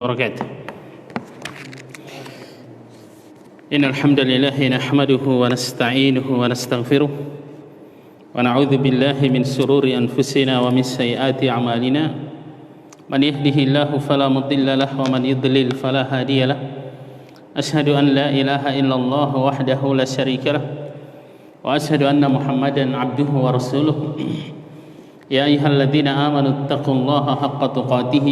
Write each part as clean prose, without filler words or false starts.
وبركاته. إن الحمد لله نحمده ونستعينه ونستغفره ونعوذ بالله من شرور أنفسنا ومن سيئات أعمالنا من يهده الله فلا مضل له ومن يضلل فلا هادي له أشهد أن لا إله إلا الله وحده لا شريك له وأشهد أن محمدا عبده ورسوله يا أيها الذين آمنوا اتقوا الله حق تقاته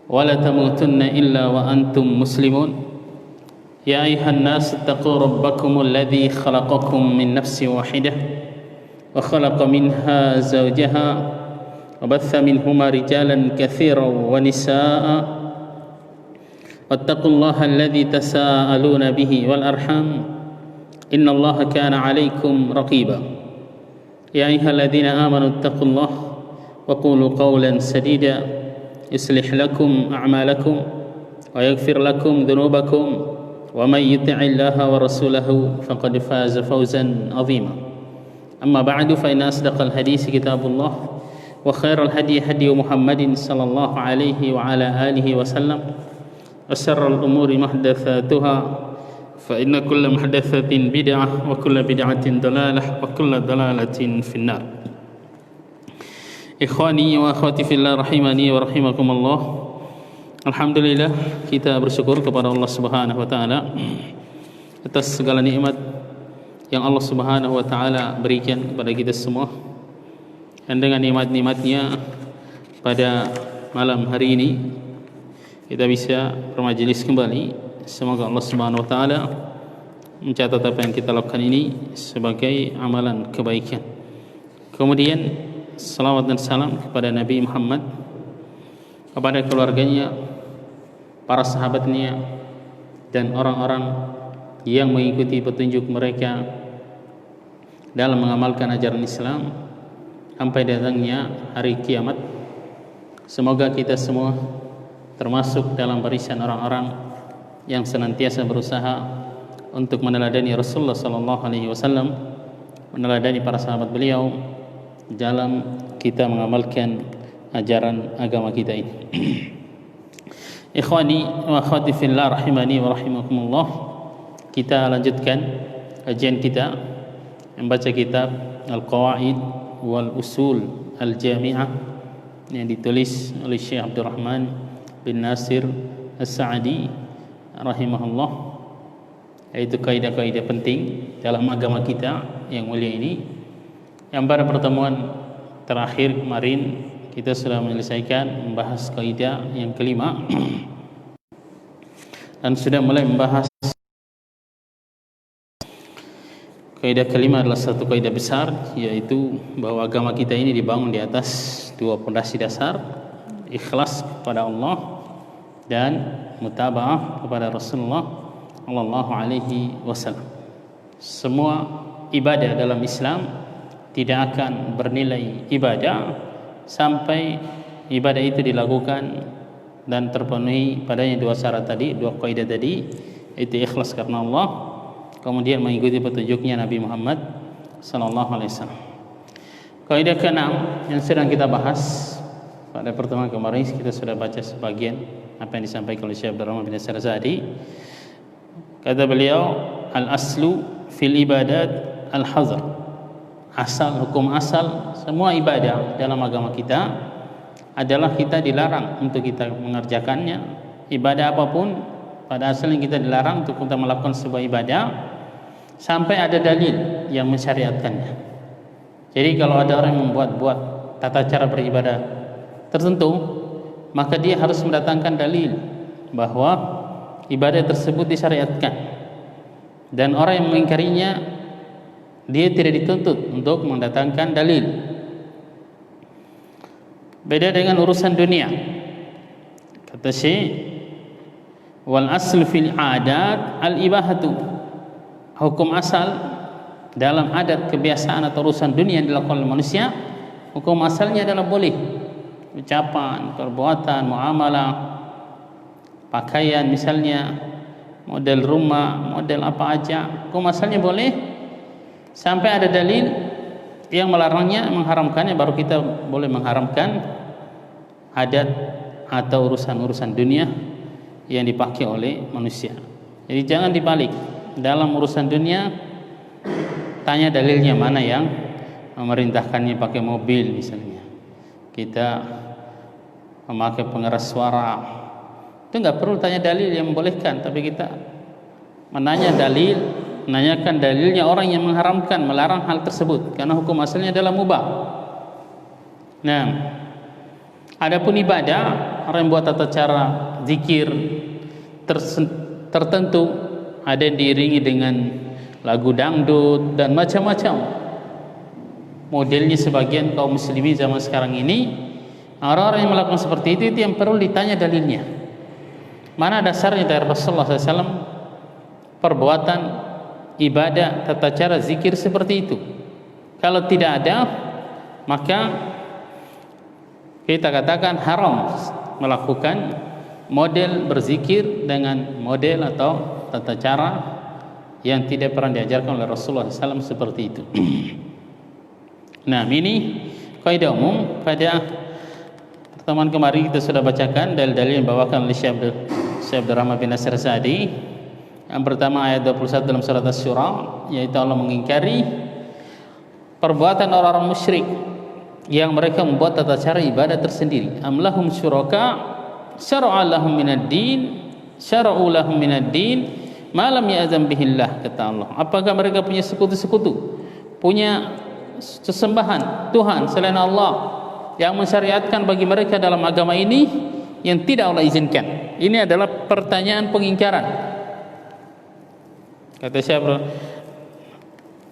ولا تموتن إلا وأنتم مسلمون يا أيها الناس اتقوا ربكم الذي خلقكم من نفس واحدة وخلق منها زوجها وبث منهما رجالا كثيرا ونساء واتقوا الله الذي تساءلون به والأرحام إن الله كان عليكم رقيبا يا أيها الذين آمنوا اتقوا الله وقولوا قولا سديدا يصلح لكم أعمالكم ويغفر لكم ذنوبكم ومن يطع الله ورسوله فقد فاز فوزا عظيما أما بعد فإن أصدق الحديث كتاب الله وخير الهدي هدي محمد صلى الله عليه وعلى آله وسلم وشر الأمور محدثاتها فإن كل محدثة بدعة وكل بدعة ضلالة وكل ضلالة في النار. Ikhwani wa akhwati fillah rahimani wa rahimakumullah. Alhamdulillah, kita bersyukur kepada Allah Subhanahu wa taala atas segala nikmat yang Allah Subhanahu wa taala berikan kepada kita semua. Dan dengan nikmat-nikmatnya pada malam hari ini kita bisa bermajelis kembali. Semoga Allah Subhanahu wa taala mencatat apa yang kita lakukan ini sebagai amalan kebaikan. Kemudian salawat dan salam kepada Nabi Muhammad, kepada keluarganya, para sahabatnya, dan orang-orang yang mengikuti petunjuk mereka dalam mengamalkan ajaran Islam sampai datangnya hari kiamat. Semoga kita semua termasuk dalam barisan orang-orang yang senantiasa berusaha untuk meneladani Rasulullah SAW, meneladani para sahabat beliau dalam kita mengamalkan ajaran agama kita ini. Ikhwani wa akhwati fillah rahimani wa rahimakumullah. Kita lanjutkan kajian kita membaca kitab Al-Qawaid wal Usul Al-Jami'ah yang ditulis oleh Syekh Abdurrahman bin Nasir As-Sa'di rahimahullah, yaitu kaidah-kaidah penting dalam agama kita yang mulia ini. Yang pada pertemuan terakhir kemarin kita sudah menyelesaikan membahas kaidah yang kelima dan sudah mulai membahas kaidah kelima adalah satu kaidah besar, yaitu bahwa agama kita ini dibangun di atas dua pondasi dasar: ikhlas kepada Allah dan mutaba'ah kepada Rasulullah sallallahu alaihi wasallam. Semua ibadah dalam Islam tidak akan bernilai ibadah sampai ibadah itu dilakukan dan terpenuhi padanya dua syarat tadi, dua kaidah tadi, yaitu ikhlas karena Allah, kemudian mengikuti petunjuknya Nabi Muhammad sallallahu alaihi wasallam. Kaidah ke-6 yang sedang kita bahas pada pertemuan kemarin, kita sudah baca sebagian apa yang disampaikan oleh Syekh Abdurrahman bin Nasir As-Sa'di. Kata beliau, al-aslu fil ibadat al-hazr. Asal, hukum asal semua ibadah dalam agama kita adalah kita dilarang untuk kita mengerjakannya. Ibadah apapun pada asalnya kita dilarang untuk kita melakukan sebuah ibadah sampai ada dalil yang mensyariatkannya. Jadi kalau ada orang yang membuat tata cara beribadah tertentu, maka dia harus mendatangkan dalil bahwa ibadah tersebut disyariatkan. Dan orang yang mengingkarinya, dia tidak dituntut untuk mendatangkan dalil. Beda dengan urusan dunia. Kata Syekh, wal asl fil adat al ibahatu. Hukum asal dalam adat, kebiasaan atau urusan dunia yang dilakukan oleh manusia, hukum asalnya adalah boleh. Ucapan, perbuatan, muamalah, pakaian misalnya, model rumah, model apa aja, hukum asalnya boleh. Sampai ada dalil yang melarangnya, mengharamkannya, baru kita boleh mengharamkan adat atau urusan-urusan dunia yang dipakai oleh manusia. Jadi jangan dibalik. Dalam urusan dunia tanya dalilnya mana yang memerintahkannya pakai mobil misalnya. Kita memakai pengeras suara. Itu enggak perlu tanya dalil yang membolehkan, tapi kita menanyakan dalilnya orang yang mengharamkan, melarang hal tersebut karena hukum asalnya adalah mubah. Nah, adapun ibadah, orang yang buat tata cara zikir tertentu, ada yang diiringi dengan lagu dangdut dan macam-macam modelnya. Sebagian kaum muslimin zaman sekarang ini, orang-orang yang melakukan seperti itu yang perlu ditanya dalilnya. Mana dasarnya dari Rasulullah SAW perbuatan ibadah tata cara zikir seperti itu? Kalau tidak ada, maka kita katakan haram melakukan model berzikir dengan model atau tata cara yang tidak pernah diajarkan oleh Rasulullah SAW seperti itu. Nah, ini kaidah umum. Pada pertemuan kemarin kita sudah bacakan dalil-dalil yang dibawakan oleh Syekh Abdurrahman bin Nasir Sa'di. Yang pertama ayat 21 dalam surat Asy-Syura, yaitu Allah mengingkari perbuatan orang-orang musyrik yang mereka membuat tata cara ibadah tersendiri. Am lahum syuraka syara'u lahum minad din ma lam ya'zam bihillah, kata Allah. Apakah mereka punya sekutu-sekutu, punya sesembahan Tuhan selain Allah yang mensyariatkan bagi mereka dalam agama ini yang tidak Allah izinkan? Ini adalah pertanyaan pengingkaran, kata siapa.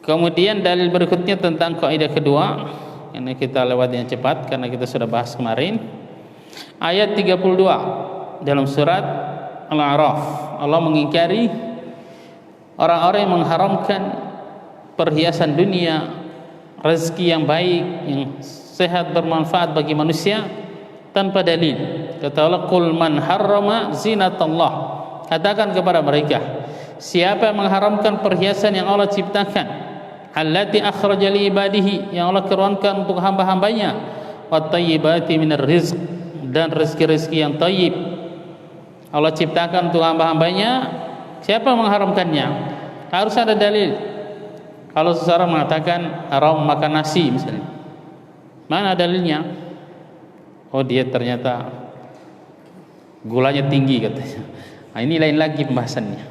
Kemudian dalil berikutnya tentang kaidah kedua, ini kita lewatnya cepat karena kita sudah bahas kemarin. Ayat 32 dalam surat Al-A'raf, Allah mengingkari orang-orang yang mengharamkan perhiasan dunia, rezeki yang baik, yang sehat, bermanfaat bagi manusia tanpa dalil. Kata Allah, qul man harrama zinatallah, katakan kepada mereka, siapa yang mengharamkan perhiasan yang Allah ciptakan, allati akhraja li ibadihi, yang Allah keluarkan untuk hamba-hambanya, wat thayyibati minar rizq, dan rezeki-rezeki yang thayyib Allah ciptakan untuk hamba-hambanya. Siapa yang mengharamkannya? Harus ada dalil. Kalau seseorang mengatakan haram makan nasi misalnya, mana dalilnya? Oh, dia ternyata gulanya tinggi katanya. Nah, ini lain lagi pembahasannya.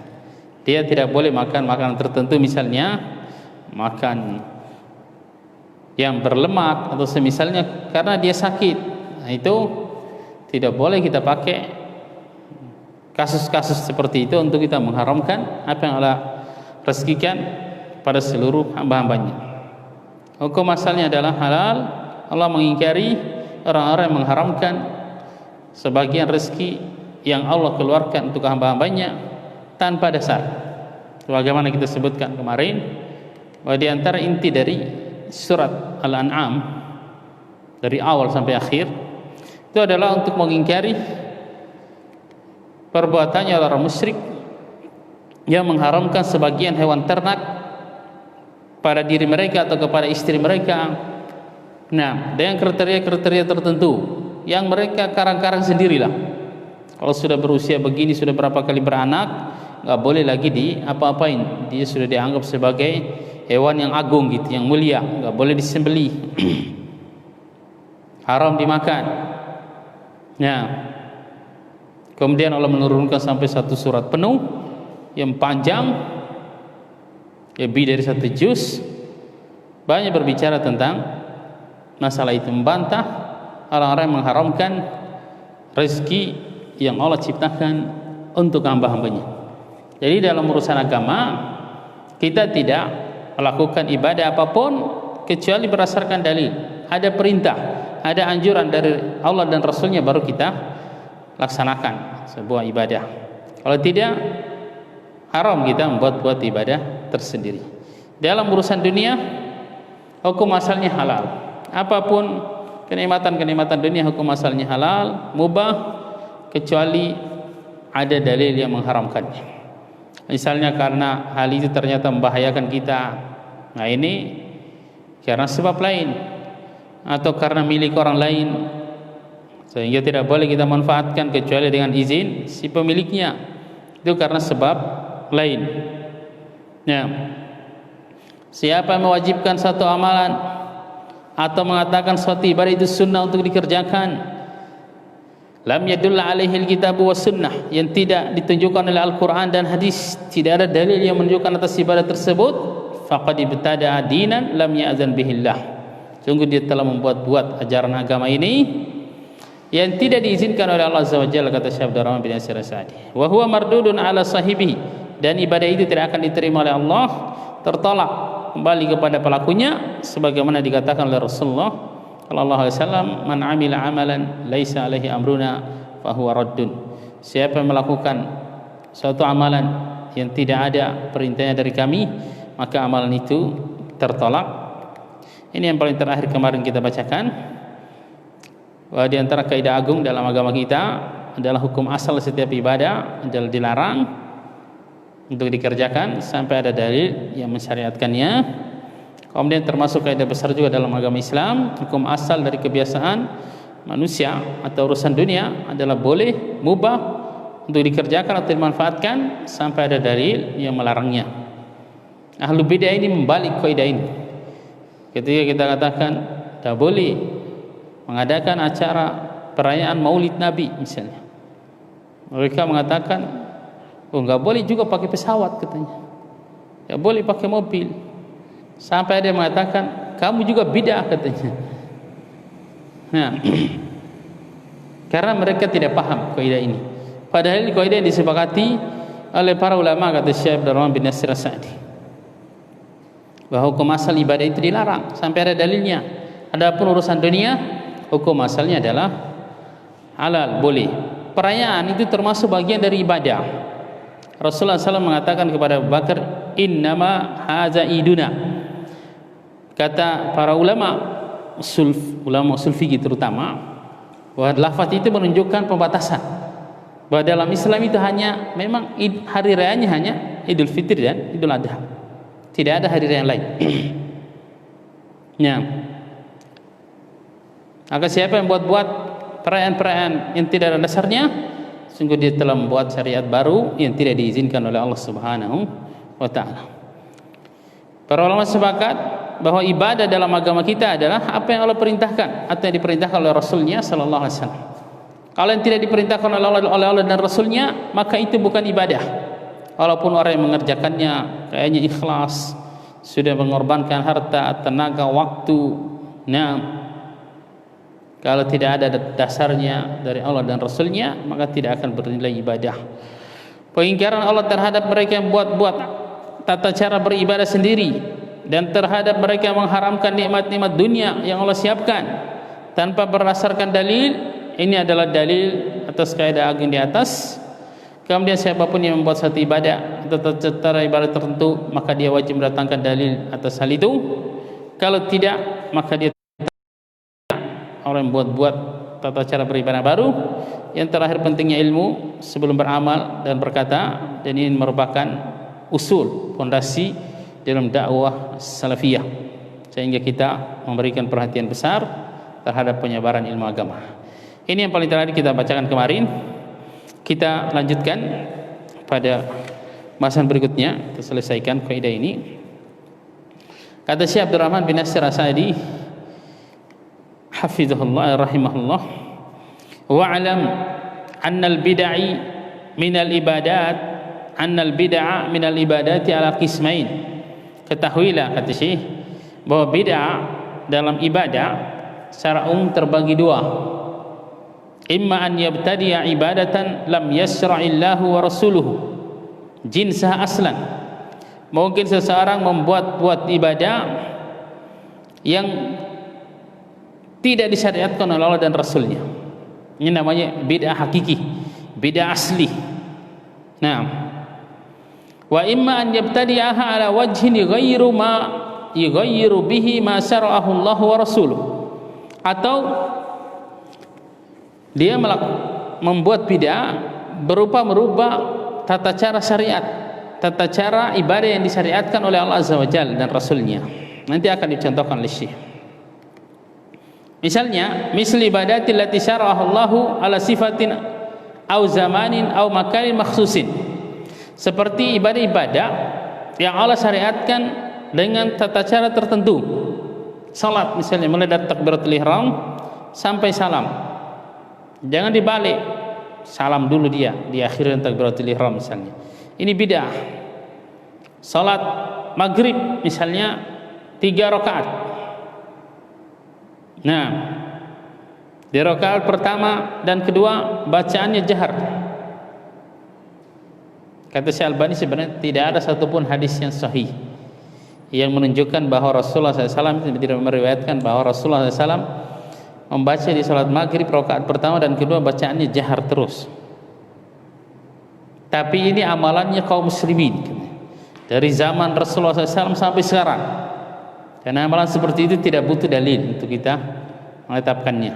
Dia tidak boleh makan makanan tertentu, misalnya makan yang berlemak atau semisalnya karena dia sakit. Nah, itu tidak boleh kita pakai kasus-kasus seperti itu untuk kita mengharamkan apa yang Allah rezekikan pada seluruh hamba-hambanya. Hukum asalnya adalah halal. Allah mengingkari orang-orang yang mengharamkan sebagian rezeki yang Allah keluarkan untuk hamba-hambanya tanpa dasar. Sebagaimana kita sebutkan kemarin, bahwa di antara inti dari surat Al-An'am dari awal sampai akhir itu adalah untuk mengingkari perbuatannya orang musyrik yang mengharamkan sebagian hewan ternak pada diri mereka atau kepada istri mereka. Nah, dengan kriteria-kriteria tertentu yang mereka karang-karang sendirilah. Kalau sudah berusia begini, sudah berapa kali beranak, nggak boleh lagi apa-apain. Dia sudah dianggap sebagai hewan yang agung gitu, yang mulia, nggak boleh disembelih. Haram dimakan. Nah, kemudian Allah menurunkan sampai satu surat penuh yang panjang, lebih dari 1 juz, banyak berbicara tentang masalah itu, membantah orang-orang yang mengharamkan rezeki yang Allah ciptakan untuk hamba-hambanya. Jadi dalam urusan agama kita tidak melakukan ibadah apapun kecuali berdasarkan dalil. Ada perintah, ada anjuran dari Allah dan Rasulnya, baru kita laksanakan sebuah ibadah. Kalau tidak, haram kita membuat ibadah tersendiri. Dalam urusan dunia, hukum asalnya halal. Apapun kenikmatan-kenikmatan dunia, hukum asalnya halal, mubah, kecuali ada dalil yang mengharamkannya. Misalnya karena hal itu ternyata membahayakan kita, nah ini karena sebab lain, atau karena milik orang lain, sehingga tidak boleh kita manfaatkan kecuali dengan izin si pemiliknya. Itu karena sebab lain. Ya. Siapa yang mewajibkan satu amalan atau mengatakan suatu ibadah itu sunnah untuk dikerjakan, lam yadulla alaihi alkitab was sunnah, yang tidak ditunjukkan oleh Al-Quran dan hadis, tidak ada dalil yang menunjukkan atas ibadah tersebut, faqad ibtada'a dinan lam ya'zan bihillah, sungguh dia telah membuat-buat ajaran agama ini yang tidak diizinkan oleh Allah Azza wa Jalla, kata Syekh Abdurrahman bin Nasir As-Sa'di. Wa huwa mardudun ala sahibi, dan ibadah itu tidak akan diterima oleh Allah, tertolak kembali kepada pelakunya, sebagaimana dikatakan oleh Rasulullah sallallahu alaihi wasallam, man amila amalan laisa alaihi amruna fahuwa raddun. Siapa yang melakukan suatu amalan yang tidak ada perintahnya dari kami, maka amalan itu tertolak. Ini yang paling terakhir kemarin kita bacakan, bahwa di antara kaidah agung dalam agama kita adalah hukum asal setiap ibadah adalah dilarang untuk dikerjakan sampai ada dalil yang mensyariatkannya. Kemudian termasuk kaidah besar juga dalam agama Islam, hukum asal dari kebiasaan manusia atau urusan dunia adalah boleh, mubah untuk dikerjakan atau dimanfaatkan sampai ada dalil yang melarangnya. Ahlul bidah ini membalik kaidah ini. Ketika kita katakan tidak boleh mengadakan acara perayaan Maulid Nabi misalnya, mereka mengatakan, oh nggak boleh juga pakai pesawat katanya, ya boleh pakai mobil. Sampai ada yang mengatakan kamu juga bid'ah katanya. Nah, karena mereka tidak paham kaidah ini. Padahal ini kaidah yang disepakati oleh para ulama, kata Syekh Abdurrahman bin Nasir As-Sa'di, bahwa hukum asal ibadah itu dilarang sampai ada dalilnya. Adapun urusan dunia, hukum asalnya adalah halal, boleh. Perayaan itu termasuk bagian dari ibadah. Rasulullah SAW mengatakan kepada Abu Bakar, innama haza iduna. Kata para ulama usul fikih terutama, bahwa lafaz itu menunjukkan pembatasan, bahwa dalam Islam itu hanya memang hari rayanya hanya Idul Fitri dan Idul Adha, tidak ada hari raya yang lain. Ya. Maka siapa yang buat-buat perayaan-perayaan yang tidak ada dasarnya, sungguh dia telah membuat syariat baru yang tidak diizinkan oleh Allah Subhanahu wa taala. Para ulama sepakat bahwa ibadah dalam agama kita adalah apa yang Allah perintahkan atau yang diperintahkan oleh Rasulnya sallallahu alaihi wasallam. Kalau yang tidak diperintahkan oleh Allah dan Rasulnya, maka itu bukan ibadah. Walaupun orang yang mengerjakannya kayaknya ikhlas, sudah mengorbankan harta, tenaga, waktu, nah, kalau tidak ada dasarnya dari Allah dan Rasulnya, maka tidak akan bernilai ibadah. Pengingkaran Allah terhadap mereka yang buat-buat tata cara beribadah sendiri, dan terhadap mereka yang mengharamkan nikmat-nikmat dunia yang Allah siapkan tanpa berdasarkan dalil, ini adalah dalil atas kaidah agung di atas. Kemudian siapapun yang membuat satu ibadah atau cara ibadah tertentu, maka dia wajib mendatangkan dalil atas hal itu. Kalau tidak, maka dia orang yang buat-buat tata cara beribadah baru. Yang terakhir pentingnya ilmu sebelum beramal dan berkata, dan ini merupakan usul fondasi dalam dakwah salafiyah, sehingga kita memberikan perhatian besar terhadap penyebaran ilmu agama. Ini yang paling terakhir kita bacakan kemarin. Kita lanjutkan pada bahasan berikutnya, kita selesaikan kaidah ini. Kata Syekh Abdurrahman bin Nasir As-Sa'di hafizahullah rahimahullah, wa'lam annal bid'i minal ibadat, annal bid'a minal ibadati ala qismain. Ketahuilah, kata Syekh, bahwa bid'ah dalam ibadah secara umum terbagi dua. Imma an yabtadi'a ibadatan lam yasra'illahu wa rasuluhu jinsah aslan. Mungkin seseorang membuat ibadah yang tidak disyariatkan oleh Allah dan Rasulnya. Ini namanya bid'ah hakiki, bid'ah asli. Nah, wa imma an yabtadi'aha ala wajhin yughayyiru bihi ma syara'ahu Allah wa rasuluhu, atau dia membuat bid'ah berupa merubah tata cara syariat, tata cara ibadah yang disyariatkan oleh Allah Azza wa Jalla dan Rasulnya. Nanti akan dicontohkan oleh Syekh. Misalnya, misli ibadatil lati syara'aha Allahu ala sifatin au zamanin au makanin makhsusin. Seperti ibadah-ibadah yang Allah syariatkan dengan tata cara tertentu. Salat misalnya mulai dari takbiratul ihram sampai salam. Jangan dibalik. Salam dulu dia di akhir takbiratul ihram misalnya. Ini bid'ah. Salat maghrib misalnya 3 rakaat. Nah, di rakaat pertama dan kedua bacaannya jahar. Kata Syekh Albani, sebenarnya tidak ada satupun hadis yang sahih yang menunjukkan bahwa Rasulullah SAW tidak meriwayatkan bahwa Rasulullah SAW membaca di salat maghrib rakaat pertama dan kedua bacaannya jahar terus. Tapi ini amalannya kaum muslimin dari zaman Rasulullah SAW sampai sekarang. Karena amalan seperti itu tidak butuh dalil untuk kita menetapkannya.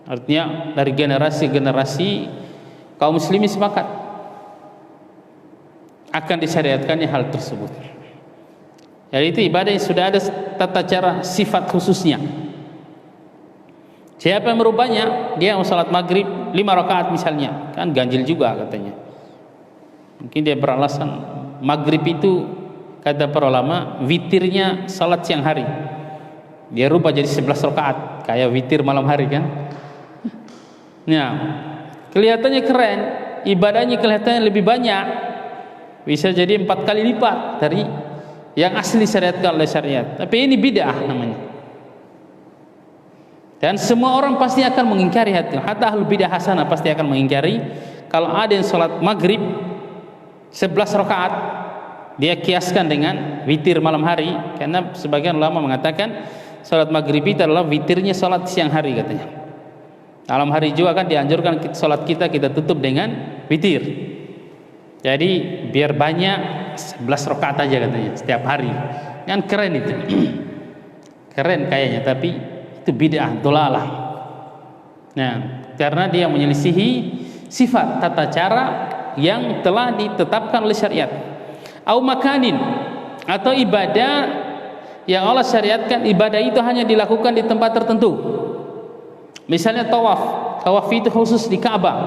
Artinya dari generasi-generasi kaum muslimin sepakat akan disyariatkannya hal tersebut. Jadi itu ibadah yang sudah ada tata cara sifat khususnya. Siapa yang merubahnya, dia mau salat maghrib 5 rakaat misalnya, kan ganjil juga katanya. Mungkin dia beralasan maghrib itu, kata para ulama, witirnya salat siang hari. Dia rubah jadi 11 rakaat, kayak witir malam hari kan. Nah, kelihatannya keren, ibadahnya kelihatannya lebih banyak. Bisa jadi 4 kali lipat dari yang asli syariatkan oleh syariat. Tapi ini bid'ah namanya. Dan semua orang pasti akan mengingkari hati. Hatta ahlul bidah hasanah pasti akan mengingkari kalau ada yang salat maghrib 11 rakaat dia kiaskan dengan witir malam hari, karena sebagian ulama mengatakan salat maghrib itu adalah witirnya salat siang hari katanya. Malam hari juga kan dianjurkan salat kita tutup dengan witir. Jadi biar banyak 11 rakaat aja katanya setiap hari. Kan keren itu. Keren kayaknya, tapi itu bid'ah, dolalah. Nah, karena dia menyelisihi sifat tata cara yang telah ditetapkan oleh syariat. Au makanin, atau ibadah yang Allah syariatkan, ibadah itu hanya dilakukan di tempat tertentu. Misalnya tawaf. Tawaf itu khusus di Ka'bah.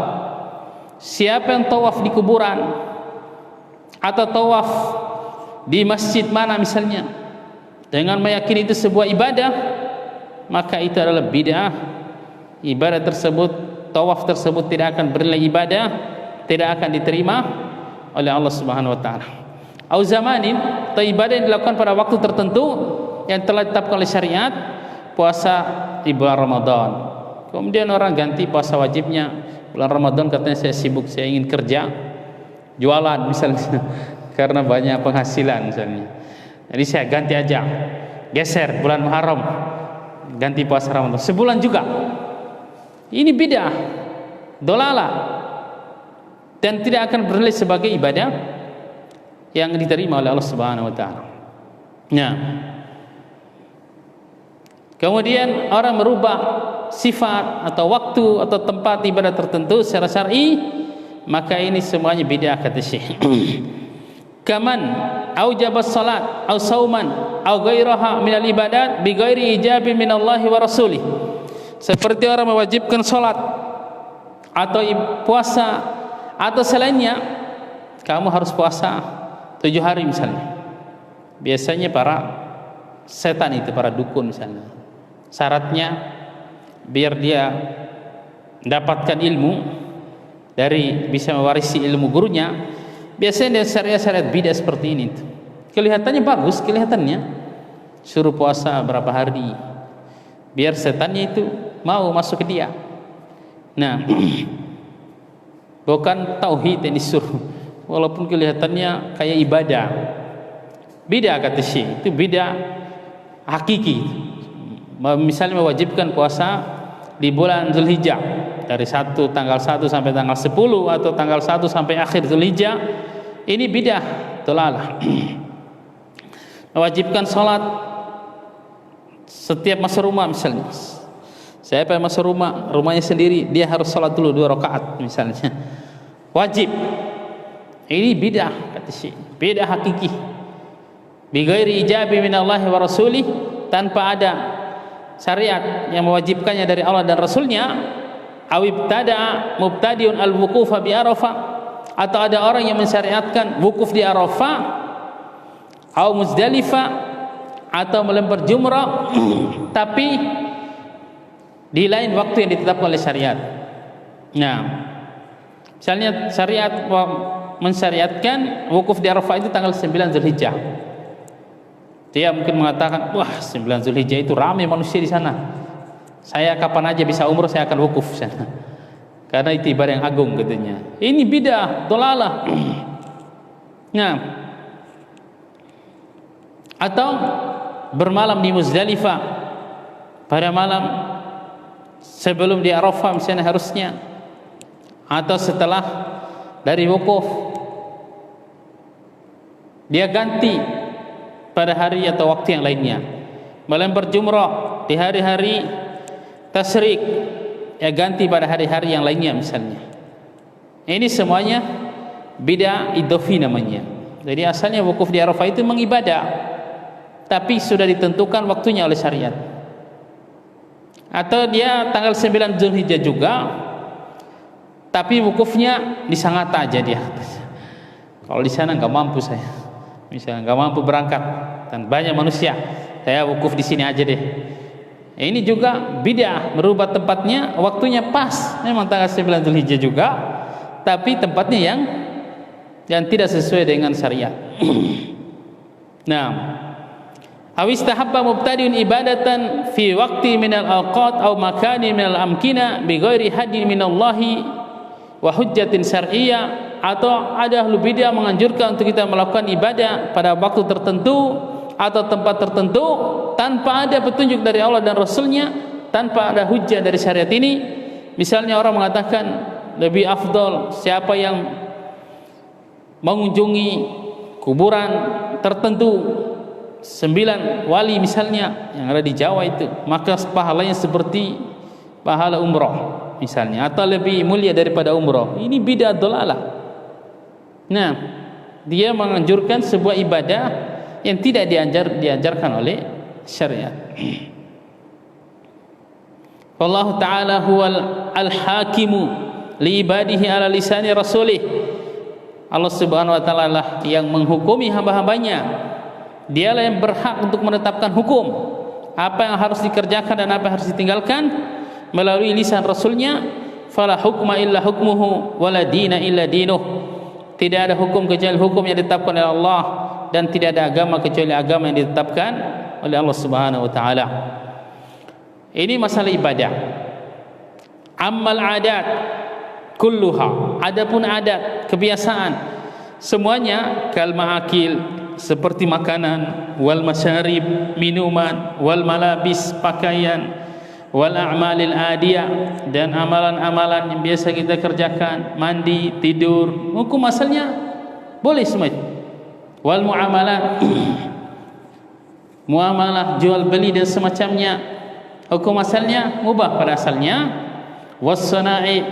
Siapa yang tawaf di kuburan atau tawaf di masjid mana misalnya dengan meyakini itu sebuah ibadah, maka itu adalah bid'ah. Ibadah tersebut, tawaf tersebut tidak akan bernilai ibadah, tidak akan diterima oleh Allah Subhanahu wa taala. Au zamanin, atau ibadah yang dilakukan pada waktu tertentu yang telah ditetapkan oleh syariat, puasa di bulan Ramadan. Kemudian orang ganti puasa wajibnya bulan Ramadan, katanya saya sibuk, saya ingin kerja, jualan misalnya, karena banyak penghasilan misalnya. Jadi saya ganti aja, geser bulan Muharram, ganti puasa Ramadan sebulan juga. Ini bid'ah, dolalah, dan tidak akan bernilai sebagai ibadah yang diterima oleh Allah Subhanahu wa taala. Nah, kemudian orang merubah sifat atau waktu atau tempat ibadah tertentu secara syar'i, maka ini semuanya bid'ah kata Syekh. Kaman aujaba salat au sauman au ghairaha minal ibadat bi ghairi ijabin minallahi wa rasulih. Seperti orang mewajibkan salat atau puasa atau selainnya. Kamu harus puasa 7 hari misalnya. Biasanya para setan itu, para dukun misalnya, syaratnya biar dia mendapatkan ilmu dari bisa mewarisi ilmu gurunya, biasanya dia syariat bidah seperti ini. Kelihatannya bagus, kelihatannya suruh puasa berapa hari biar setannya itu mau masuk ke dia. Nah, bukan tauhid yang disuruh, walaupun kelihatannya kayak ibadah. Bidah kata Syekh, itu bidah hakiki. Misalnya mewajibkan puasa di bulan Zulhijjah dari tanggal 1 sampai tanggal 10 atau tanggal 1 sampai akhir Zulhijjah, ini bidah, dolalah. Mewajibkan salat setiap masuk rumah misalnya. Siapa yang masuk rumahnya sendiri, dia harus salat dulu 2 rakaat misalnya. Wajib. Ini bidah kata Syekh, bidah hakiki. Bi ghairi ijabi minallahi wa rasulih, tanpa ada syariat yang mewajibkannya dari Allah dan Rasulnya, awibtada mubtadiun al-wuqufa bi Arafah, atau ada orang yang mensyariatkan wukuf di Arafah, au Muzdalifah, atau melempar jumrah tapi di lain waktu yang ditetapkan oleh syariat. Nah, misalnya syariat mensyariatkan wukuf di Arafah itu tanggal 9 Zulhijjah. Dia mungkin mengatakan, wah 9 Zulhijjah itu ramai manusia di sana. Saya kapan aja bisa umroh saya akan wukuf sana. Karena itu ibadah yang agung katanya. Ini bidah, dolalah. Nah, atau bermalam di Muzdalifah pada malam sebelum di Arafah misalnya harusnya, atau setelah dari wukuf dia ganti pada hari atau waktu yang lainnya. Melempar jumrah di hari-hari tasyrik, ya ganti pada hari-hari yang lainnya misalnya. Ini semuanya bid'ah idhofi namanya. Jadi asalnya wukuf di Arafah itu mengibadah, tapi sudah ditentukan waktunya oleh syariat. Atau dia tanggal 9 Zulhijjah juga, tapi wukufnya di Sangatta aja dia. Kalau di sana nggak mampu saya, misalnya nggak mampu berangkat dan banyak manusia, saya wukuf di sini aja deh. Ini juga bid'ah, merubah tempatnya, waktunya pas, memang tanggal 9 Zulhijjah juga, tapi tempatnya yang tidak sesuai dengan syariat. Nah, awistahabba mubtadiun ibadatan fi waqti minal awqat aw makani minal amkina bi ghairi hadin minallahi wa hujjatin syar'iyyah, atau ada ahlu bidah menganjurkan untuk kita melakukan ibadah pada waktu tertentu atau tempat tertentu tanpa ada petunjuk dari Allah dan Rasulnya, tanpa ada hujjah dari syariat ini. Misalnya orang mengatakan lebih afdol siapa yang mengunjungi kuburan tertentu 9 wali misalnya yang ada di Jawa itu, maka pahalanya seperti pahala umroh misalnya, atau lebih mulia daripada umroh. Ini bid'ah dolalah. Nah, dia menganjurkan sebuah ibadah yang tidak diajarkan oleh syariat. Wallahu ta'ala huwal al-hakimu li ibadihi ala lisani rasulih. Allah Subhanahu wa taala lah yang menghukumi hamba-hambanya. Dialah yang berhak untuk menetapkan hukum, apa yang harus dikerjakan dan apa yang harus ditinggalkan melalui lisan Rasulnya. Fala hukma illa hukmuhu wala dina illa dinuh. Tidak ada hukum kecuali hukum yang ditetapkan oleh Allah, dan tidak ada agama kecuali agama yang ditetapkan oleh Allah Subhanahu wa taala. Ini masalah ibadah. Ammal adat kulluha, adapun adat, kebiasaan semuanya, kal ma'akil, seperti makanan, wal masyarib, minuman, wal malabis, pakaian, wal a'malil adiyah, dan amalan-amalan yang biasa kita kerjakan, mandi, tidur, hukum asalnya boleh semua. Wal muamalat, muamalah jual beli dan semacamnya, hukum asalnya mubah pada asalnya. Was sana'i,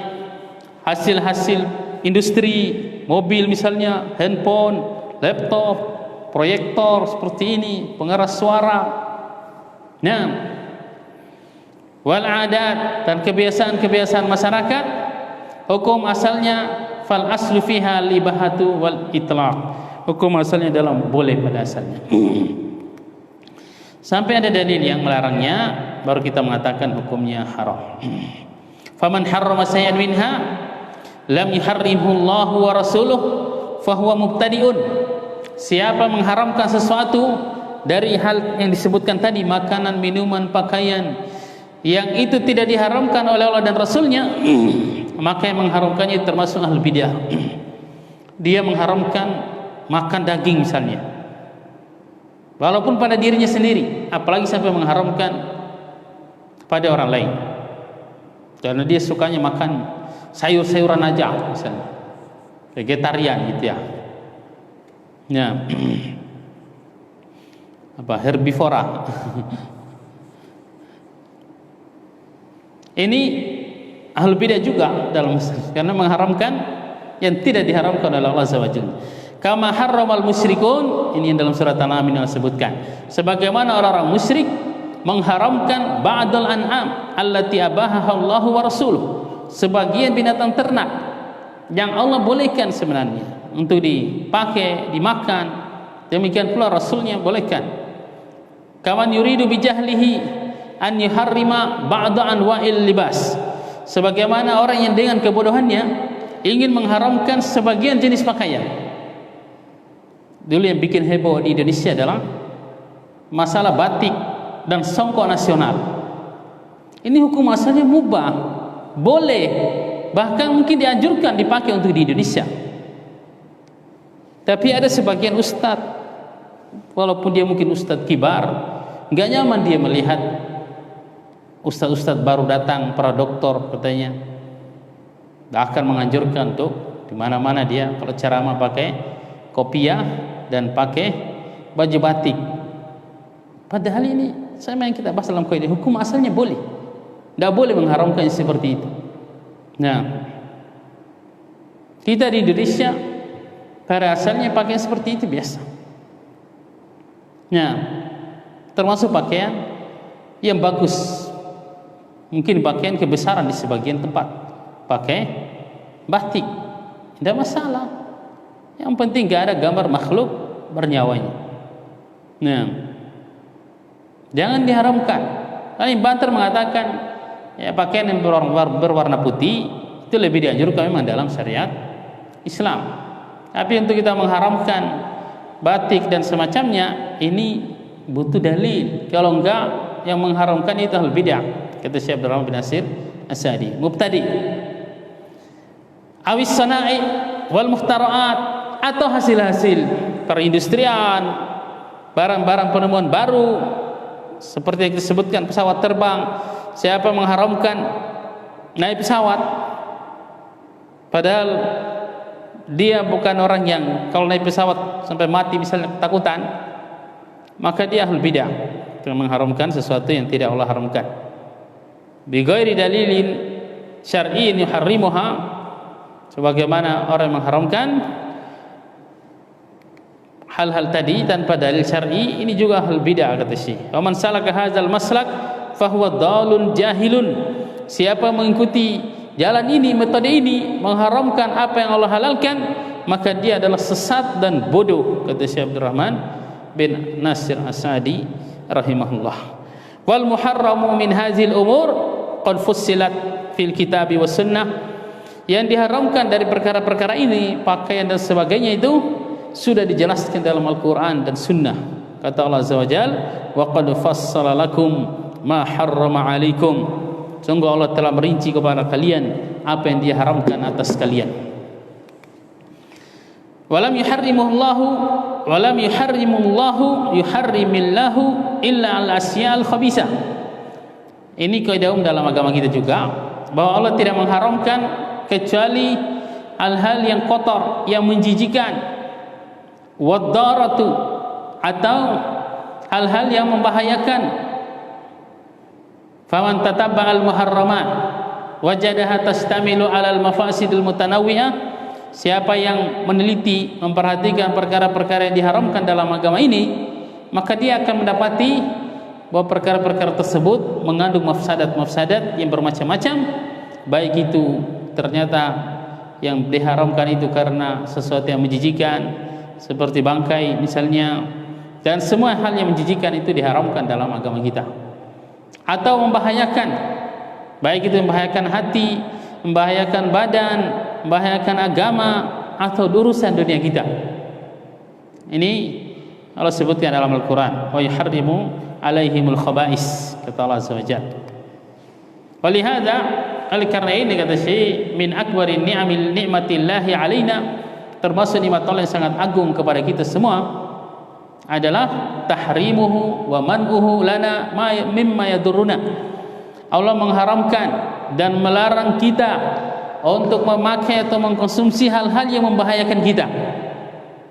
hasil-hasil industri, mobil misalnya, handphone, laptop, proyektor seperti ini, pengeras suara. Nah, wal adat, dan kebiasaan-kebiasaan masyarakat, hukum asalnya fal aslu fiha libahatu wal itlaq, hukum asalnya dalam boleh pada asalnya. Sampai ada dalil yang melarangnya, baru kita mengatakan hukumnya haram. Faman harrama sayyan minha lam yuharrimhu Allah wa rasuluh fahuwa mubtadi'un. Siapa mengharamkan sesuatu dari hal yang disebutkan tadi, makanan, minuman, pakaian, yang itu tidak diharamkan oleh Allah dan Rasulnya, maka yang mengharamkannya termasuk ahli bidah. Dia mengharamkan makan daging misalnya, walaupun pada dirinya sendiri, apalagi sampai mengharamkan pada orang lain, karena dia sukanya makan sayur-sayuran aja misalnya, vegetarian gitu ya. Ya. Apa herbivora. Ini ahlul bidah juga dalam masalah, karena mengharamkan yang tidak diharamkan oleh Allah Azza wa Jalla. Kama harramal musyrikun, ini yang dalam surat An-Naml disebutkan. Sebagaimana orang-orang musyrik mengharamkan ba'dal an'am allati abahaha Allah wa rasuluh, sebagian binatang ternak yang Allah bolehkan sebenarnya untuk dipakai, dimakan, demikian pula Rasulnya bolehkan. Kaman yuridu bijahlihi an yuharrima ba'da anwa'il libas, sebagaimana orang yang dengan kebodohannya ingin mengharamkan sebagian jenis pakaian. Dulu yang bikin heboh di Indonesia adalah masalah batik dan songkok nasional. Ini hukum asalnya mubah, boleh, bahkan mungkin dianjurkan dipakai untuk di Indonesia. Tapi ada sebagian ustadz, walaupun dia mungkin ustadz kibar, nggak nyaman dia melihat ustadz-ustadz baru datang, para doktor katanya, akan menganjurkan untuk di mana-mana dia kalau ceramah pakai kopiah dan pakai baju batik. Padahal ini sama yang kita bahas dalam kaidah hukum asalnya boleh, tidak boleh mengharamkan seperti itu. Nah, kita di Indonesia pada asalnya pakaian seperti itu biasa. Nah, termasuk pakaian yang bagus, mungkin pakaian kebesaran di sebagian tempat pakai batik, tidak masalah. Yang penting gak ada gambar makhluk bernyawanya. Nah, jangan diharamkan. Lain Banter mengatakan ya pakaian yang berwarna putih itu lebih dianjurkan memang dalam syariat Islam. Tapi untuk kita mengharamkan batik dan semacamnya, ini butuh dalil. Kalau enggak, yang mengharamkan itu ahlul bid'ah. Kata Syekh Abdurrahman bin Nasir As-Sa'di, mubtadi. Awis sana'i wal muhtara'at, atau hasil-hasil perindustrian, barang-barang penemuan baru seperti yang disebutkan pesawat terbang. Siapa mengharamkan naik pesawat padahal dia bukan orang yang kalau naik pesawat sampai mati misalnya ketakutan, maka dia ahlul bid'ah dengan mengharamkan sesuatu yang tidak Allah haramkan bi ghairi dalilin syar'iyyin yuharrimuha, sebagaimana orang yang mengharamkan hal-hal tadi tanpa dalil syar'i, ini juga ahlul bid'ah kata Syekh. Wa man salaka hadzal maslak fahuwa dhalun jahilun, siapa mengikuti jalan ini, metode ini, mengharamkan apa yang Allah halalkan, maka dia adalah sesat dan bodoh, kata Syekh Abdurrahman bin Nasir As-Sa'di rahimahullah. Wal muharramu min hadzal umur qad fussilat fil kitabi was sunnah, yang diharamkan dari perkara-perkara ini, pakaian dan sebagainya, itu sudah dijelaskan dalam Al-Quran dan Sunnah. Kata Allah Azza wa Jal, wa qad fassala lakum ma harrama alaikum, sungguh Allah telah merinci kepada kalian apa yang dia haramkan atas kalian. Walam yuharrimullahu yuharrimillahu illa al-asya'al khabisah. Ini kaidah dalam agama kita juga, bahwa Allah tidak mengharamkan kecuali hal-hal yang kotor, yang menjijikan, waddaratu, atau hal-hal yang membahayakan. Faman tatabba al-muharramat wajadaha tastamilu alal mafasidil mutanawwi'ah, siapa yang meneliti, memperhatikan perkara-perkara yang diharamkan dalam agama ini, maka dia akan mendapati bahwa perkara-perkara tersebut mengandung mafsadat-mafsadat yang bermacam-macam, baik itu ternyata yang diharamkan itu karena sesuatu yang menjijikan seperti bangkai misalnya, dan semua hal yang menjijikan itu diharamkan dalam agama kita, atau membahayakan, baik itu membahayakan hati, membahayakan badan, membahayakan agama, atau urusan dunia kita. Ini Allah sebutkan dalam Al-Quran, wa yuharrimu alaihimul khaba'is, kata Allah Azza wa Jalla. Walihada, oleh karena ini kata Syekh, min akbarin ni'amil ni'matillahi alaina, termasuk nikmat Allah yang sangat agung kepada kita semua adalah tahrimuhu wa man'uhu lana mimma yadurruna. Allah mengharamkan dan melarang kita untuk memakai atau mengkonsumsi hal-hal yang membahayakan kita.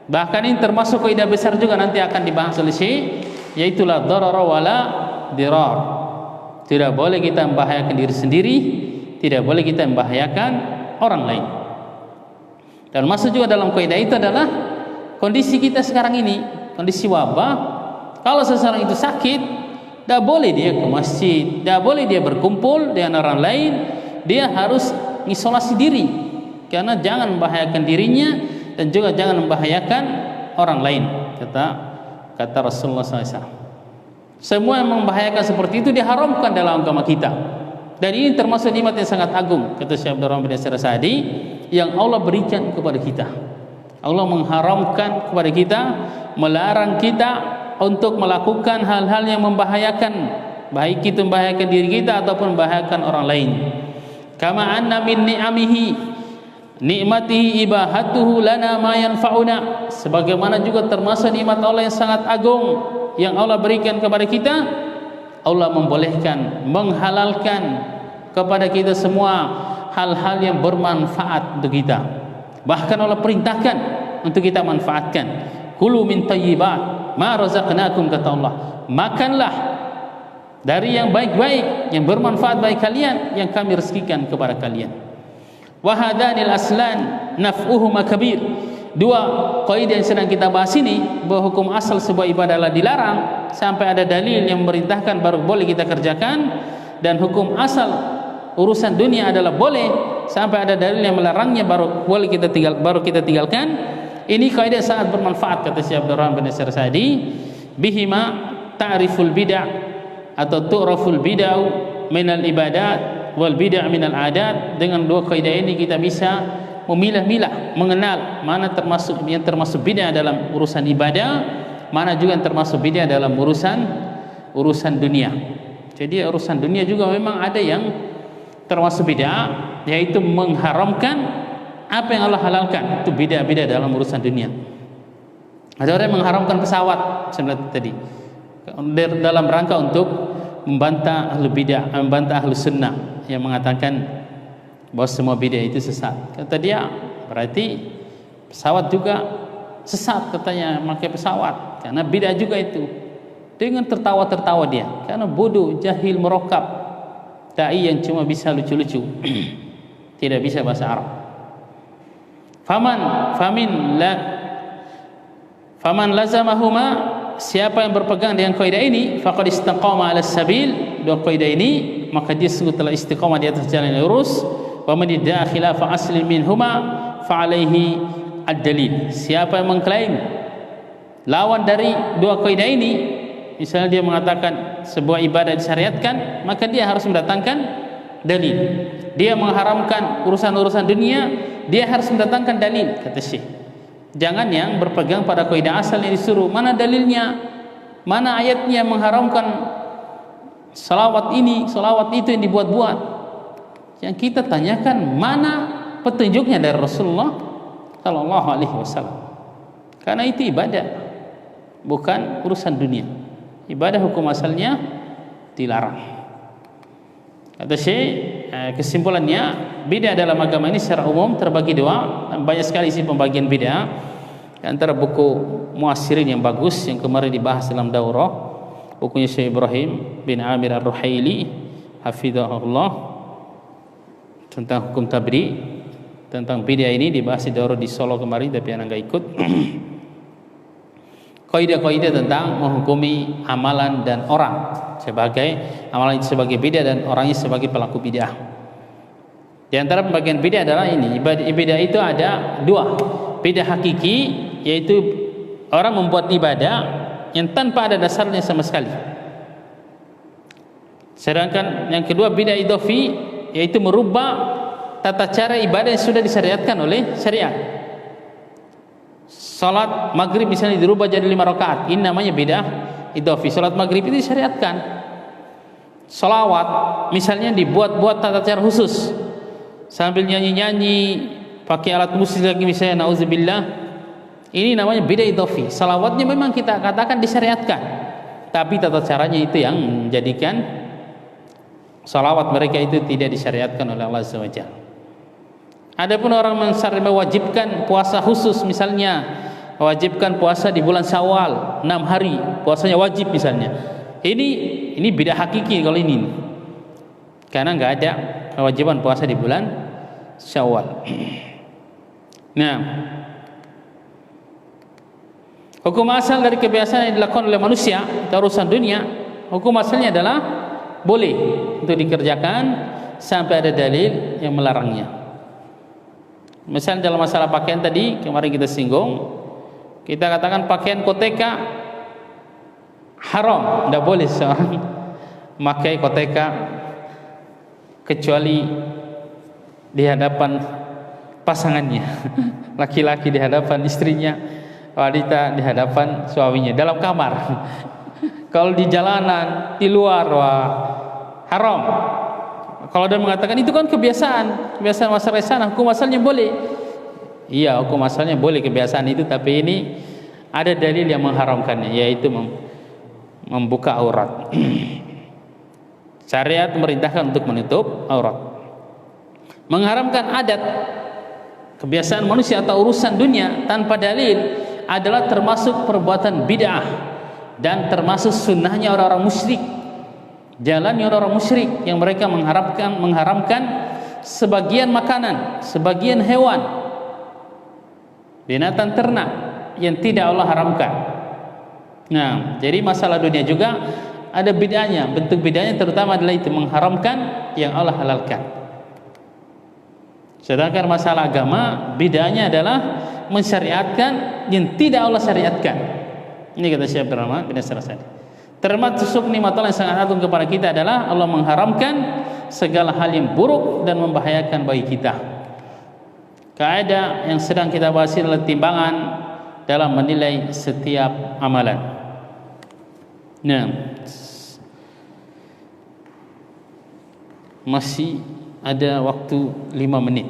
Bahkan ini termasuk kaidah besar juga nanti akan dibahas oleh Syekh, yaitu la darara wala dirar. Tidak boleh kita membahayakan diri sendiri, tidak boleh kita membahayakan orang lain. Dan masuk juga dalam kaidah itu adalah kondisi kita sekarang ini, kondisi wabah. Kalau seseorang itu sakit, Tidak boleh dia ke masjid, tidak boleh dia berkumpul dengan orang lain. Dia harus isolasi diri, karena jangan membahayakan dirinya dan juga jangan membahayakan orang lain. Kata Rasulullah SAW. Semua yang membahayakan seperti itu diharamkan dalam agama kita. Dan ini termasuk nikmat yang sangat agung, kata Syekh Abdurrahman bin Nasir As-Sa'di, yang Allah berikan kepada kita. Allah mengharamkan kepada kita, melarang kita untuk melakukan hal-hal yang membahayakan, baik itu membahayakan diri kita ataupun membahayakan orang lain. Kama anna min ni'amihi nikmatihi ibahatuhu lana ma yanfa'una, sebagaimana juga termasuk nikmat Allah yang sangat agung yang Allah berikan kepada kita, Allah membolehkan, menghalalkan kepada kita semua hal-hal yang bermanfaat untuk kita. Bahkan Allah perintahkan untuk kita manfaatkan. Kulu min thayyibat ma razaqnakum, kata Allah, makanlah dari yang baik-baik, yang bermanfaat bagi kalian, yang kami rezekikan kepada kalian. Wa hadanil aslan naf'uhuma kabir. Dua kaidah yang sedang kita bahas ini, bahwa hukum asal sebuah ibadah adalah dilarang sampai ada dalil yang memerintahkan baru boleh kita kerjakan, dan hukum asal urusan dunia adalah boleh sampai ada dalil yang melarangnya baru boleh kita tinggalkan. Ini kaidah sangat bermanfaat, kata Syekh Abdurrahman bin Nasir As-Sa'di. Bihima ta'riful bid'ah atau tu'raful bid'ah minal ibadat wal bid'ah minal adat. Dengan dua kaidah ini kita bisa memilah-milah, mengenal mana yang termasuk bid'ah dalam urusan ibadah, mana juga yang termasuk bid'ah dalam urusan dunia. Jadi urusan dunia juga memang ada yang termasuk bid'ah, yaitu mengharamkan apa yang Allah halalkan. Itu bid'ah dalam urusan dunia. Ada orang yang mengharamkan pesawat sebenarnya tadi dalam rangka untuk membantah ahlu bid'ah, membantah ahlu sunnah yang mengatakan bahwa semua bid'ah itu sesat. Kata dia, berarti pesawat juga sesat, katanya pakai pesawat, karena bid'ah juga itu. Dengan tertawa-tertawa dia, karena bodoh, jahil, merokap, dai yang cuma bisa lucu-lucu, tidak bisa bahasa Arab. Faman lazamahuma, siapa yang berpegang dengan kaidah ini, faqad istaqama 'ala sabil, dua kaidah ini, maka dia sungguh telah istiqamah di atas jalan yang lurus. Wa man idda'a khilafa aslin minhuma fa 'alaihi ad-dalil. Siapa yang mengklaim lawan dari dua kaidah ini, misalnya dia mengatakan sebuah ibadah disyariatkan, maka dia harus mendatangkan dalil. Dia mengharamkan urusan-urusan dunia, dia harus mendatangkan dalil, kata Syekh. Jangan yang berpegang pada kaidah asal yang disuruh. Mana dalilnya? Mana ayatnya yang mengharamkan salawat ini, salawat itu yang dibuat-buat? Yang kita tanyakan, mana petunjuknya dari Rasulullah sallallahu alaihi wasallam? Karena itu ibadah, bukan urusan dunia. Ibadah hukum asalnya dilarang. Kata Syekh, kesimpulannya, bid'ah dalam agama ini secara umum terbagi dua. Banyak sekali isi pembagian bid'ah. Antara buku Mu'assirin yang bagus yang kemarin dibahas dalam daurah, bukunya Syekh Ibrahim bin Amir Ar-Ruhaili hafizahullah, tentang hukum tabri, tentang bid'ah ini dibahas di daurah di Solo kemarin, tapi anak enggak ikut. Kaidah-kaidah tentang menghukumi amalan dan orang, sebagai amalan itu sebagai bid'ah dan orangnya sebagai pelaku bid'ah. Di antara pembagian bid'ah adalah ini, bid'ah itu ada dua. Bid'ah hakiki, yaitu orang membuat ibadah yang tanpa ada dasarnya sama sekali. Sedangkan yang kedua bid'ah idhofi, yaitu merubah tata cara ibadah yang sudah disyariatkan oleh syariat. Salat maghrib misalnya dirubah jadi 5 rakaat, ini namanya bid'ah idhofi. Salat maghrib itu disyariatkan. Salawat misalnya dibuat-buat tata cara khusus, sambil nyanyi-nyanyi, pakai alat musik lagi misalnya, nauzubillah. Ini namanya bid'ah idhofi. Salawatnya memang kita katakan disyariatkan, tapi tata caranya itu yang menjadikan salawat mereka itu tidak disyariatkan oleh Allah Azza wa Jalla. Adapun orang mewajibkan puasa khusus, misalnya mewajibkan puasa di bulan Syawal 6 hari, puasanya wajib misalnya. Ini bid'ah hakiki kalau ini. Karena enggak ada kewajiban puasa di bulan Syawal. Nah, hukum asal dari kebiasaan yang dilakukan oleh manusia atau urusan dunia, Hukum asalnya adalah boleh untuk dikerjakan sampai ada dalil yang melarangnya. Misalnya dalam masalah pakaian tadi kemarin kita singgung, kita katakan pakaian koteka haram, tidak boleh seorang memakai koteka kecuali di hadapan pasangannya, laki-laki di hadapan istrinya, wanita di hadapan suaminya dalam kamar. Kalau di jalanan, di luar, wah haram. Kalau dia mengatakan itu kan kebiasaan masyarakat sana, hukum asalnya boleh. Iya, hukum asalnya boleh kebiasaan itu, tapi ini ada dalil yang mengharamkannya, yaitu membuka aurat. Syariat memerintahkan untuk menutup aurat. Mengharamkan adat, kebiasaan manusia atau urusan dunia tanpa dalil adalah termasuk perbuatan bid'ah dan termasuk sunnahnya orang-orang musyrik. Jalannya orang-orang musyrik yang mereka mengharamkan sebagian makanan, sebagian hewan, binatang ternak yang tidak Allah haramkan. Nah, jadi masalah dunia juga ada bid'ahnya. Bentuk bid'ahnya terutama adalah itu, mengharamkan yang Allah halalkan. Sedangkan masalah agama, bid'ahnya adalah mensyariatkan yang tidak Allah syariatkan. Ini kata Syekh Abdul Rahman bin Nasir As-Sa'di. Termasuk nikmat Allah yang sangat agung kepada kita adalah Allah mengharamkan segala hal yang buruk dan membahayakan bagi kita. Kaidah yang sedang kita bahas adalah timbangan dalam menilai setiap amalan. Nah, masih ada waktu 5 menit.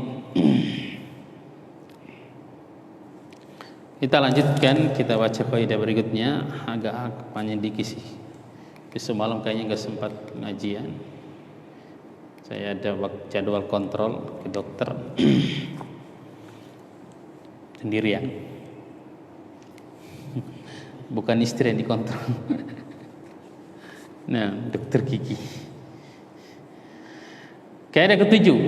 Kita lanjutkan, kita baca kaidah berikutnya. Agak panjang dikit sih. Besok malam kayaknya nggak sempat pengajian. Saya ada jadwal kontrol ke dokter sendirian. Bukan istri yang dikontrol. Nah, dokter gigi. Kaidah ketujuh.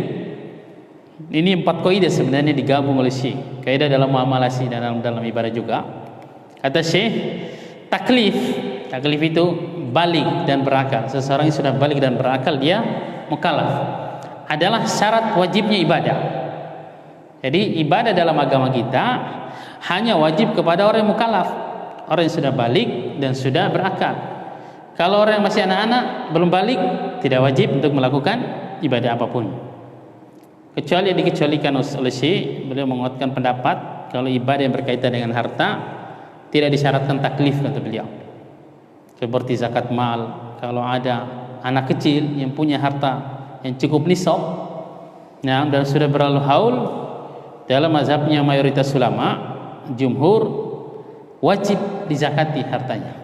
Ini 4 kaidah sebenarnya digabung oleh Syekh. Kaidah dalam muamalah dan dalam ibadah juga. Kata Syekh, taklif itu balik dan berakal. Seseorang yang sudah balik dan berakal, dia mukallaf, adalah syarat wajibnya ibadah. Jadi ibadah dalam agama kita hanya wajib kepada orang yang mukallaf, orang yang sudah balik dan sudah berakal. Kalau orang yang masih anak-anak belum balik, tidak wajib untuk melakukan ibadah apapun. Kecuali yang dikecualikan oleh Syekh, beliau menguatkan pendapat kalau ibadah yang berkaitan dengan harta tidak disyaratkan taklif, kata beliau. Seperti zakat mal, kalau ada anak kecil yang punya harta yang cukup nisab, nah, dan sudah berlalu haul, dalam mazhabnya mayoritas ulama, jumhur, wajib dizakati hartanya.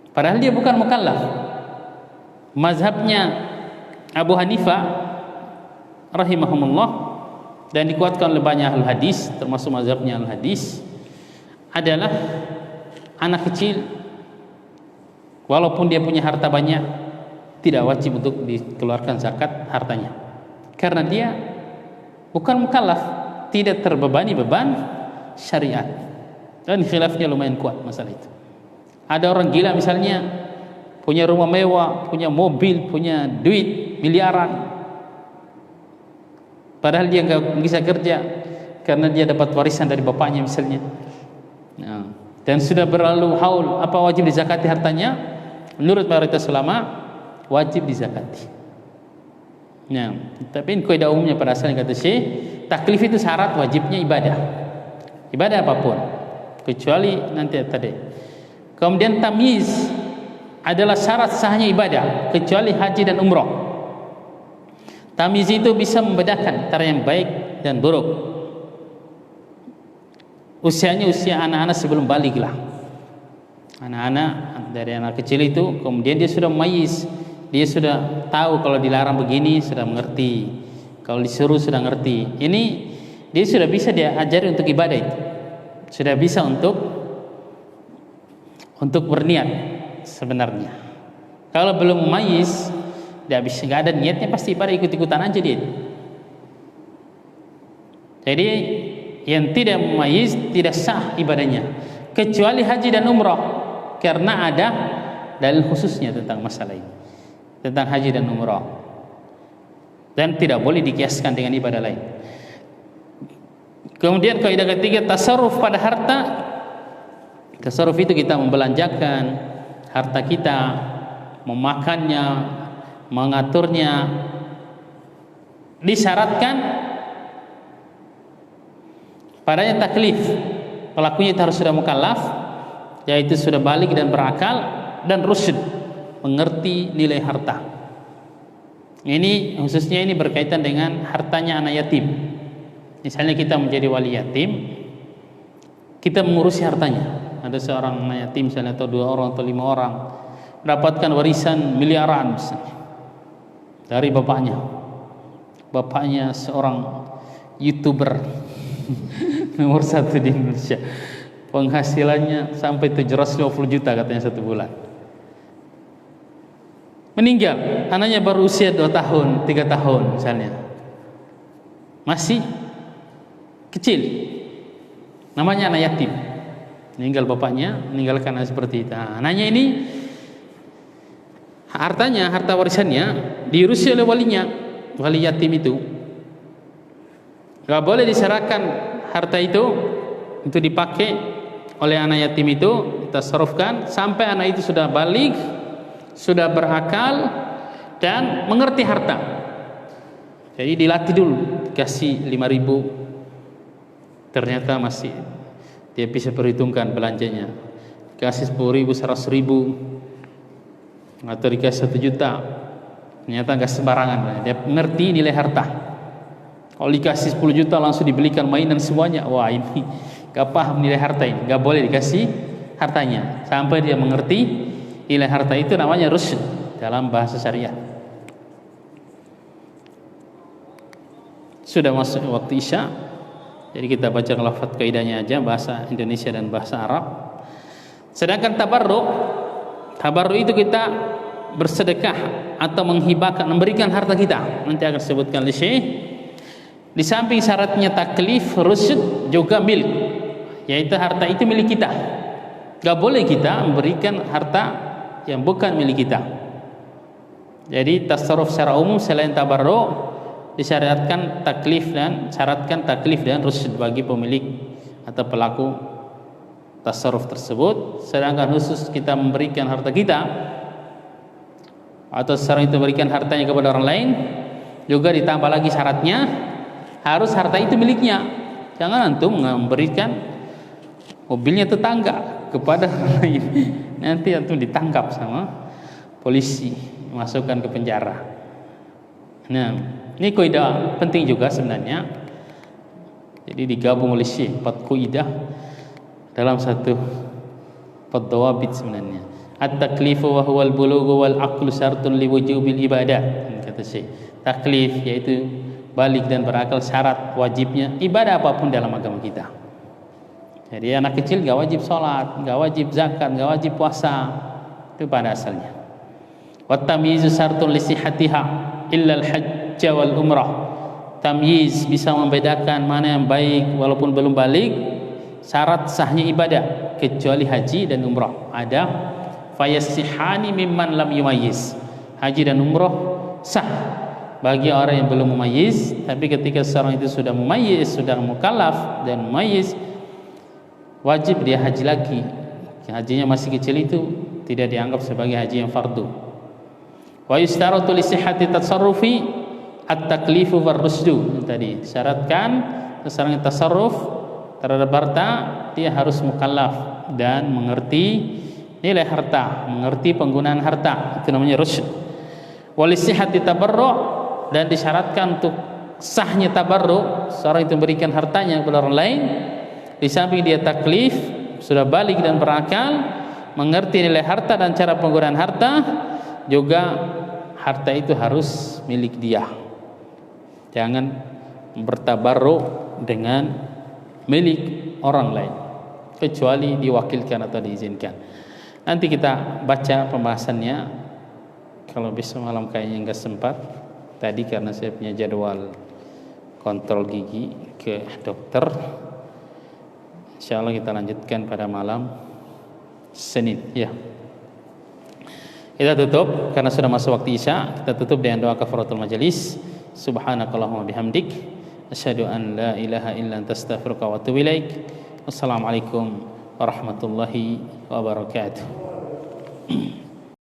Padahal dia bukan mukallaf. Mazhabnya Abu Hanifah rahimahumullah dan dikuatkan oleh banyak ahli hadis, termasuk mazhabnya ahli hadis, adalah anak kecil walaupun dia punya harta banyak tidak wajib untuk dikeluarkan zakat hartanya, karena dia bukan mukallaf, tidak terbebani beban syariat. Dan khilafnya lumayan kuat masalah itu. Ada orang gila misalnya punya rumah mewah, punya mobil, punya duit miliaran, padahal dia nggak bisa kerja karena dia dapat warisan dari bapaknya misalnya. Nah, dan sudah berlalu haul, apa wajib dizakati hartanya? Menurut mayoritas ulama wajib dizakati. Nah, tapi kaidah umumnya pada asalnya kata Syekh, taklif itu syarat wajibnya ibadah apapun, kecuali nanti tadi. Kemudian tamyiz adalah syarat sahnya ibadah, kecuali haji dan umrah. Tamyiz itu bisa membedakan antara yang baik dan buruk. Usianya usia anak-anak sebelum balik lah. Anak-anak dari anak kecil itu, kemudian dia sudah mayyiz, dia sudah tahu kalau dilarang begini, sudah mengerti. Kalau disuruh sudah ngerti. Ini dia sudah bisa dia ajari untuk ibadah itu. Sudah bisa untuk berniat sebenarnya. Kalau belum mayyiz, nggak ada niatnya, pasti pada ikut-ikutan aja dia. Jadi yang tidak mayyiz tidak sah ibadahnya, kecuali haji dan umrah, karena ada dalil khususnya tentang masalah ini, tentang haji dan umrah, dan tidak boleh dikiaskan dengan ibadah lain. Kemudian kaidah ketiga, tasarruf pada harta. Tasarruf itu kita membelanjakan harta kita, memakannya, mengaturnya, disyaratkan padanya taklif. Pelakunya itu harus sudah mukallaf, yaitu sudah balik dan berakal, dan rusyd, mengerti nilai harta. Ini khususnya ini berkaitan dengan hartanya anak yatim. Misalnya kita menjadi wali yatim, kita mengurusi hartanya. Ada seorang anak yatim misalnya, atau 2 orang atau 5 orang, mendapatkan warisan miliaran misalnya dari bapaknya. Bapaknya seorang YouTuber nomor 1 di Indonesia, penghasilannya sampai 750 juta katanya satu bulan. Meninggal, anaknya baru usia 2 tahun, 3 tahun misalnya, masih kecil, namanya anak yatim. Meninggal bapaknya, meninggalkan anak seperti itu. Nah, anaknya ini hartanya, harta warisannya diurusi oleh walinya, wali yatim itu. Gak boleh diserahkan harta itu untuk dipakai oleh anak yatim itu, ditasarrufkan sampai anak itu sudah balik, sudah berakal dan mengerti harta. Jadi dilatih dulu, kasih 5.000, ternyata masih dia bisa perhitungkan belanjanya. Kasih 10.000, 100.000, atau dikasih 1 juta, ternyata nggak sembarangan. Dia mengerti nilai harta. Kalau dikasih 10 juta langsung dibelikan mainan semuanya, wah ini gak paham nilai harta ini, gak boleh dikasih hartanya sampai dia mengerti nilai harta. Itu namanya rusyd dalam bahasa syariah. Sudah masuk waktu Isya, jadi kita baca lafaz kaidahnya aja, bahasa Indonesia dan bahasa Arab. Sedangkan tabarruk itu kita bersedekah atau menghibahkan, memberikan harta kita. Nanti akan disebutkan oleh Syekh. Di samping syaratnya taklif, rusyd, juga milik, yaitu harta itu milik kita. Gak boleh kita memberikan harta yang bukan milik kita. Jadi tasarruf secara umum selain tabarruk disyariatkan taklif dan syaratkan taklif dan rusyd bagi pemilik atau pelaku tasarruf tersebut. Sedangkan khusus kita memberikan harta kita atau seorang itu memberikan hartanya kepada orang lain, juga ditambah lagi syaratnya harus harta itu miliknya. Jangan antum memberikan mobilnya tetangga kepada orang lain, nanti antum ditangkap sama polisi, masukkan ke penjara. Nah, ini kaidah penting juga sebenarnya. Jadi digabung oleh Syekh 4 kaidah dalam satu dawabit sebenarnya. At-taklifu wa huwal bulughu wal aqlu syartun li wujubil ibadah. Kata Syekh, taklif yaitu balik dan berakal, syarat wajibnya ibadah apapun dalam agama kita. Jadi anak kecil gak wajib sholat, gak wajib zakat, gak wajib puasa, itu pada asalnya. Wa tamyizu syartun li sihhatiha illa al-hajj wal umrah. Tamyiz bisa membedakan mana yang baik walaupun belum balik, syarat sahnya ibadah, kecuali haji dan umrah. Ada fayasihani mimman lam yumayyiz. Haji dan umrah sah bagi orang yang belum mumayyiz, tapi ketika seorang itu sudah mumayyiz, sudah mukallaf dan mumayyiz, wajib dia haji lagi. Hajinya masih kecil itu tidak dianggap sebagai haji yang fardu. Wa yustaratu li sihhati tasarrufi at-taklifu war rusdu. Tadi syaratkan seorang yang tasarruf terhadap harta, dia harus mukallaf dan mengerti nilai harta, mengerti penggunaan harta. Itu namanya rusd. Wa li sihhati tabarru', dan disyaratkan untuk sahnya tabarruk, seorang itu memberikan hartanya kepada orang lain, di samping dia taklif, sudah balik dan berakal, mengerti nilai harta dan cara penggunaan harta, juga harta itu harus milik dia. Jangan bertabarruk dengan milik orang lain kecuali diwakilkan atau diizinkan. Nanti kita baca pembahasannya, kalau besok malam kayaknya enggak sempat. Tadi karena saya punya jadwal kontrol gigi ke dokter. Insyaallah kita lanjutkan pada malam Senin ya. Kita tutup karena sudah masuk waktu Isya. Kita tutup dengan doa kafaratul majelis. Subhanakallahumma bihamdik asyhadu an la ilaha illa anta astaghfiruka wa atubu ilaik. Wassalamualaikum warahmatullahi wabarakatuh.